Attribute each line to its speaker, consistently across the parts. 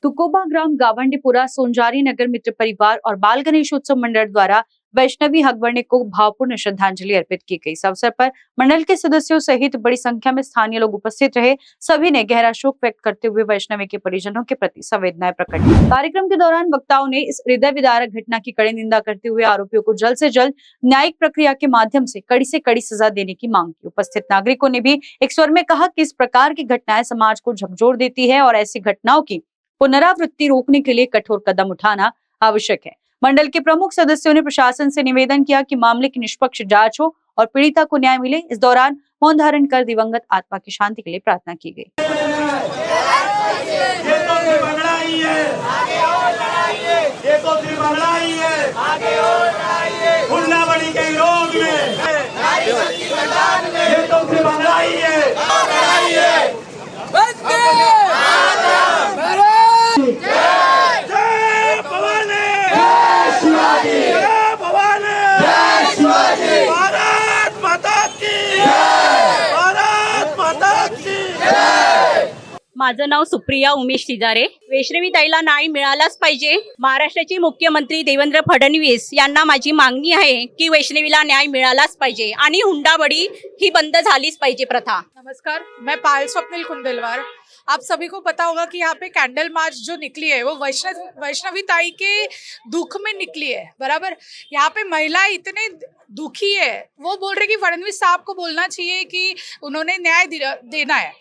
Speaker 1: तुकोबा ग्राम गावंडीपुरा सोनजारी नगर मित्र परिवार और बाल गणेश उत्सव मंडल द्वारा वैष्णवी हगवणे को भावपूर्ण श्रद्धांजलि अर्पित की गई। इस अवसर पर मंडल के सदस्यों सहित बड़ी संख्या में स्थानीय लोग उपस्थित रहे। सभी ने गहरा शोक व्यक्त करते हुए वैष्णवी के परिजनों के प्रति संवेदनाएं प्रकट की। कार्यक्रम के दौरान वक्ताओं ने इस हृदय विदारक घटना की कड़ी निंदा करते हुए आरोपियों को जल्द से जल्द न्यायिक प्रक्रिया के माध्यम से कड़ी सजा देने की मांग की। उपस्थित नागरिकों ने भी एक स्वर में कहा कि इस प्रकार की घटनाएं समाज को झकझोर देती है और ऐसी घटनाओं की पुनरावृत्ति रोकने के लिए कठोर कदम उठाना आवश्यक है। मंडल के प्रमुख सदस्यों ने प्रशासन से निवेदन किया कि मामले की निष्पक्ष जांच हो और पीड़िता को न्याय मिले। इस दौरान मौन धारण कर दिवंगत आत्मा की शांति के लिए प्रार्थना की गई।
Speaker 2: माझं नाव सुप्रिया उमेश तिजारे। वैष्णवी ताईला न्याय मिळालाच पाहिजे। महाराष्ट्राचे मुख्यमंत्री देवेंद्र फडणवीस यांना माझी मागणी आहे की वैष्णवीला न्याय मिळालाच पाहिजे आणि हुंडाबळी ही बंद झालीच पाहिजे प्रथा।
Speaker 3: नमस्कार, मैं पायल स्वप्निल कुंडलवार। आप सभी को पता होगा कि यहाँ पे कैंडल मार्च जो निकली है वो वैष्णवी ताई के दुख में निकली है। बराबर, यहाँ पे महिला इतने दुखी है, वो बोल रहे कि फडणवीस साहब को बोलना चाहिए कि उन्होंने न्याय देना है।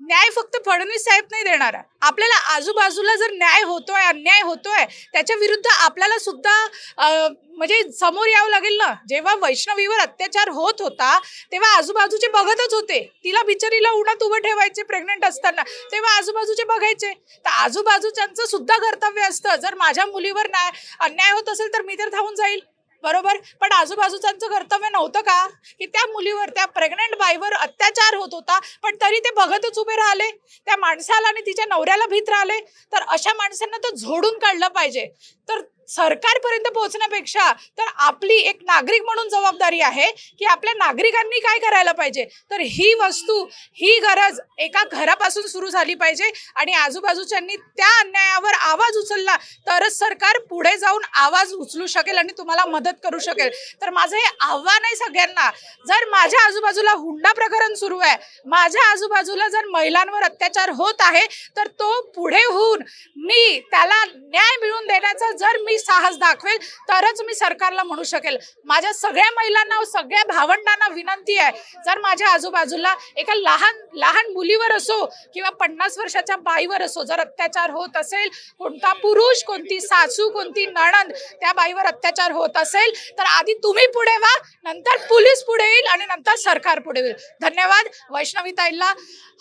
Speaker 3: न्याय फक्त फडणवीस साहेब नाही देणार। आपल्याला आजूबाजूला जर न्याय होतोय, अन्याय होतोय, त्याच्या विरुद्ध आपल्याला सुद्धा म्हणजे समोर यावं लागेल ना। जेव्हा वैष्णवीवर अत्याचार होत होता तेव्हा आजूबाजूचे बघतच होते। तिला बिचारीला उन्हात उभं ठेवायचे प्रेग्नंट असताना, तेव्हा आजूबाजूचे बघायचे। तर आजूबाजूच्यांचं सुद्धा कर्तव्य असतं, जर माझ्या मुलीवर अन्याय होत असेल तर मी तर धावून जाईल, बरोबर। पण आजूबाजूच्यांचं कर्तव्य नव्हतं का की त्या मुलीवर, त्या प्रेग्नंट बाईवर अत्याचार होत होता पण तरी ते बघतच उभे राहिले, त्या माणसाला आणि तिच्या नवऱ्याला भीत राहिले। तर अशा माणसांना तर झोडून काढलं पाहिजे। तर सरकारपर्यंत पोहोचण्यापेक्षा तर आपली एक नागरिक म्हणून जबाबदारी आहे की आपल्या नागरिकांनी काय करायला पाहिजे। तर ही वस्तू, ही गरज एका घरापासून सुरू झाली पाहिजे आणि आजूबाजूच्यांनी त्या अन्यायावर आवाज उचलला तरच सरकार पुढे जाऊन आवाज उचलू शकेल आणि तुम्हाला मदत करू शकेल। तर माझं हे आव्हान आहे सगळ्यांना, जर माझ्या आजूबाजूला हुंडा प्रकरण सुरू आहे, माझ्या आजूबाजूला जर महिलांवर अत्याचार होत आहे, तर तो पुढे होऊन मी त्याला न्याय मिळवून देण्याचा जर मी साहस दाखवेल तरच मी सरकारला म्हणू शकेल। माझ्या सगळ्या महिलांना, सगळ्या भावंडांना विनंती आहे, जर माझ्या आजूबाजूला एका लहान मुलीवर असो किंवा 50 वर्षाच्या बाईवर असो जर अत्याचार होत असेल, कोणता पुरुष, कोणती सासू, कोणती नणंद त्या बाईवर अत्याचार होत असेल, तर आधी तुम्ही पुढे व्हा, नंतर पोलीस पुढे येईल आणि नंतर सरकार पुढे येईल। धन्यवाद। वैष्णवी ताईला,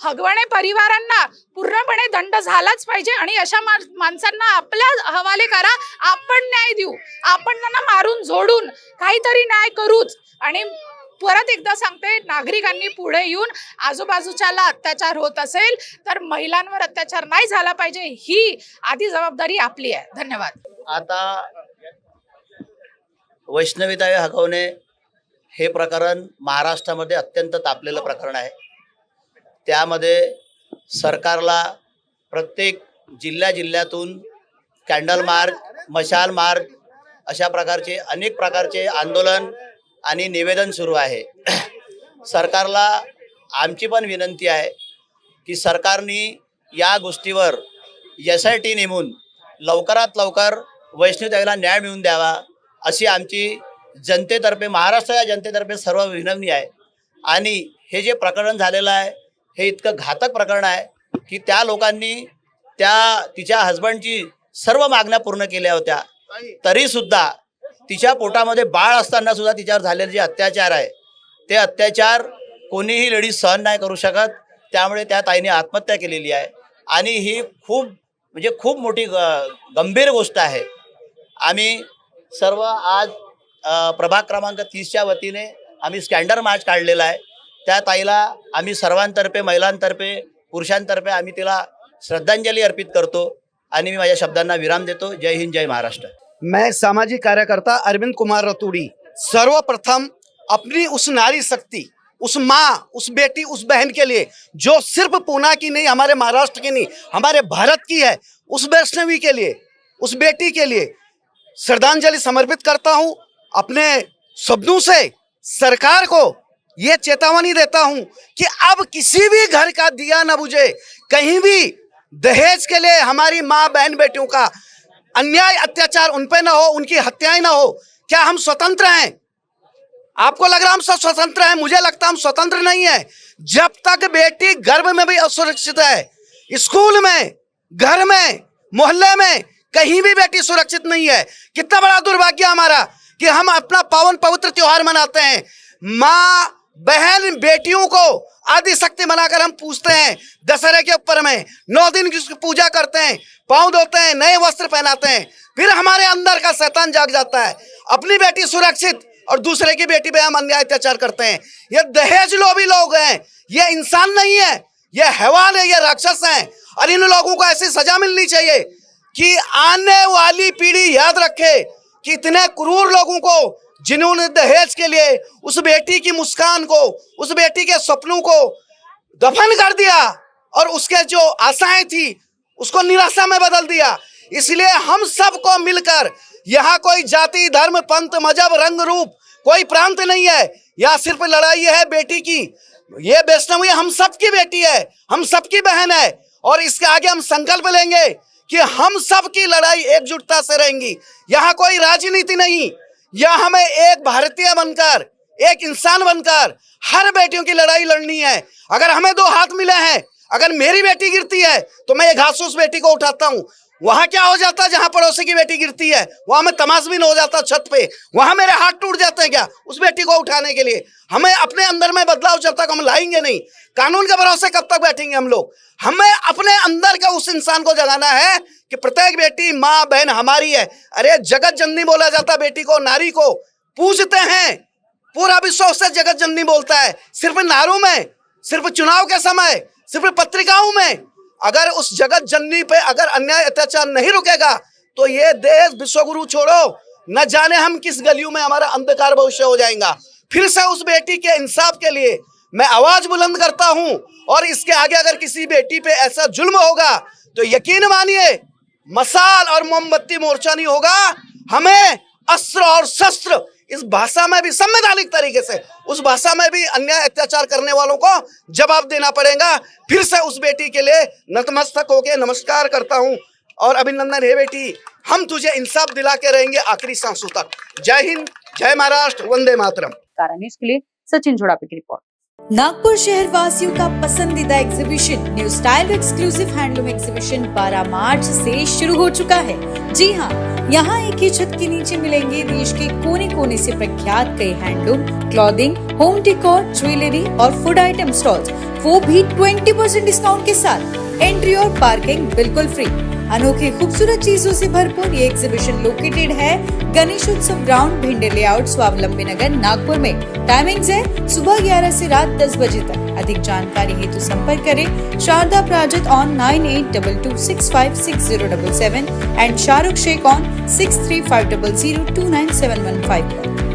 Speaker 3: हगवणे परिवारांना पूर्णपणे दंड झालाच पाहिजे आणि अशा माणसांना आपल्या हवाले करा। आपण न्याय देऊ, आपण त्यांना मारून झोडून काहीतरी न्याय करूच। आणि परत एकदा सांगते, नागरिकांनी पुढे येऊन आजूबाजूच्याला अत्याचार होत असेल तर महिलांवर अत्याचार नाही झाला पाहिजे, ही आधी जबाबदारी आपली आहे। धन्यवाद।
Speaker 4: आता वैष्णवी ताई हगवणे हे प्रकरण महाराष्ट्रामध्ये अत्यंत तापलेलं प्रकरण आहे। त्यामध्ये सरकारला प्रत्येक जिल्ह्यातून कॅन्डल मार्च, मशाल मार्च अशा प्रकारचे अनेक प्रकारचे आंदोलन आणि निवेदन सुरू आहे। सरकारला आमची पण विनंती आहे की सरकारने या गोष्टीवर SIT नेमून लवकरात लवकर वैष्णवी ताईला न्याय मिळवून द्यावा अशी आमची जनतेतर्फे, महाराष्ट्राच्या जनतेतर्फे सर्व विनंती आहे। आणि हे जे प्रकरण झालेलं आहे हे इतकं घातक प्रकरण आहे की त्या लोकांनी तिच्या हजबंडची सर्व मागण्या पूर्ण केल्या होत्या, तरी सुद्धा तिच्या पोटामध्ये बाळ असताना सुद्धा तिच्यावर झालेले जे अत्याचार आहे ते अत्याचार कोणीही लेडीज सहन नाही करू शकत। त्यामुळे त्या ताईने आत्महत्या केलेली आहे आणि ही खूप मोठी गंभीर गोष्ट आहे। आम्ही सर्व आज प्रभाग क्रमांक 30च्या वतीने आम्ही स्कॅन्डल मार्च काढलेला आहे। त्या ताईला आम्ही सर्वांतर्फे, महिलांतर्फे, पुरुषांतर्फे आम्ही तिला श्रद्धांजली अर्पित करतो आणि मी माझ्या शब्दांना विराम देतो। जय हिंद, जय महाराष्ट्र।
Speaker 5: मैं सामाजिक कार्यकर्ता अरविंद कुमार रतूड़ी सर्वप्रथम अपनी उस नारी शक्ति, उस माँ, उस बेटी, उस बहन के लिए जो सिर्फ पूना की नहीं, हमारे महाराष्ट्र की नहीं, हमारे भारत की है, उस वैष्णवी के लिए, उस बेटी के लिए श्रद्धांजलि समर्पित करता हूं। अपने शब्दों से सरकार को ये चेतावनी देता हूं कि अब किसी भी घर का दिया न बुझे, कहीं भी दहेज के लिए हमारी माँ बहन बेटियों का अन्याय अत्याचार उन पे ना हो, उनकी हत्याएं ना हो। क्या हम स्वतंत्र हैं? आपको लग रहा हम सब स्वतंत्र हैं, मुझे लगता हम स्वतंत्र नहीं है। जब तक बेटी गर्भ में भी असुरक्षित है, स्कूल में, घर में, मोहल्ले में, कहीं भी बेटी सुरक्षित नहीं है। कितना बड़ा दुर्भाग्य हमारा कि हम अपना पावन पवित्र त्योहार मनाते हैं, माँ बहन बेटियों को आदि शक्ति बनाकर हम पूजते हैं। दशहरे के ऊपर में 9 दिन की पूजा करते हैं, पाँव धोते हैं, नए वस्त्र पहनाते हैं, फिर हमारे अंदर का शैतान जाग जाता है। अपनी बेटी सुरक्षित और दूसरे की बेटी पे हम अन्याय अत्याचार करते हैं। ये दहेज लोभी लोग हैं, ये इंसान नहीं है, ये हैवान है, ये राक्षस हैं। और इन लोगों को ऐसी सजा मिलनी चाहिए कि आने वाली पीढ़ी याद रखे कि इतने क्रूर लोगों को, जिन्होंने दहेज के लिए उस बेटी की मुस्कान को, उस बेटी के सपनों को दफन कर दिया और उसके जो आशाएं थी उसको निराशा में बदल दिया। इसलिए हम सबको मिलकर, यहाँ कोई जाति धर्म पंथ मजहब रंग रूप कोई प्रांत नहीं है, यहाँ सिर्फ लड़ाई है बेटी की। ये वैष्णवी हम सबकी बेटी है, हम सबकी बहन है और इसके आगे हम संकल्प लेंगे कि हम सबकी लड़ाई एकजुटता से रहेंगी। यहाँ कोई राजनीति नहीं, यहाँ हमें एक भारतीय बनकर, एक इंसान बनकर हर बेटियों की लड़ाई लड़नी है। अगर हमें 2 हाथ मिले हैं, अगर मेरी बेटी गिरती है तो मैं एक हाथ से उस बेटी को उठाता हूँ। वहां क्या हो जाता है, जहां पड़ोसी की बेटी गिरती है वहां में तमाशबीन हो जाता छत पे, वहां मेरे हाथ टूट जाते हैं क्या उस बेटी को उठाने के लिए। हमें अपने अंदर में बदलाव जब तक हम लाएंगे नहीं, कानून के भरोसे कब तक बैठेंगे हम लोग। हमें अपने अंदर का उस इंसान को जगाना है कि प्रत्येक बेटी माँ बहन हमारी है। अरे जगत जननी बोला जाता बेटी को, नारी को पूजते हैं, पूरा विश्व उससे जगत जननी बोलता है। सिर्फ नारों में, सिर्फ चुनाव के समय, सिर्फ पत्रिकाओं में, अगर उस जगत जननी पे अगर अन्याय अत्याचार नहीं रुकेगा तो ये देश विश्वगुरु छोड़ो न जाने हम किस गलियों में हमारा अंधकार भविष्य हो जाएगा। फिर से उस बेटी के इंसाफ के लिए मैं आवाज बुलंद करता हूं और इसके आगे अगर किसी बेटी पे ऐसा जुल्म होगा तो यकीन मानिए मसाल और मोमबत्ती मोर्चा नहीं होगा। हमें अस्त्र और शस्त्र इस भाषा में भी संवैधानिक तरीके से उस भाषा में भी अन्याय अत्याचार करने वालों को जवाब देना पड़ेगा। फिर से उस बेटी के लिए नतमस्तक होके नमस्कार करता हूं और अभिनंदन है बेटी, हम तुझे इंसाफ दिला के रहेंगे आखिरी सांसों तक। जय हिंद, जय महाराष्ट्र, वंदे मातरम।
Speaker 1: कारण न्यूज के लिए सचिन झोड़ापे की रिपोर्ट।
Speaker 6: नागपुर शहर वासियों का पसंदीदा exhibition new style exclusive handloom exhibition 12 मार्च से शुरू हो चुका है। जी हां, यहाँ एक ही छत के नीचे मिलेंगे देश के कोने कोने से प्रख्यात कई handloom, clothing, home decor, jewellery और फूड आइटम स्टॉल्स, वो भी 20% डिस्काउंट के साथ। एंट्री और पार्किंग बिल्कुल फ्री। अनोखी खूबसूरत चीजों से भरपूर ये एग्जीबिशन लोकेटेड है गणेश उत्सव ग्राउंड, भिंडे लेआउट, स्वावलंबी नगर, नागपुर में। टाइमिंग्स है सुबह 11 से रात 10 बजे तक। अधिक जानकारी हेतु संपर्क करें Sharda Prajat on 9822656077 and Shahrukh Sheikh on 6350029715 पर।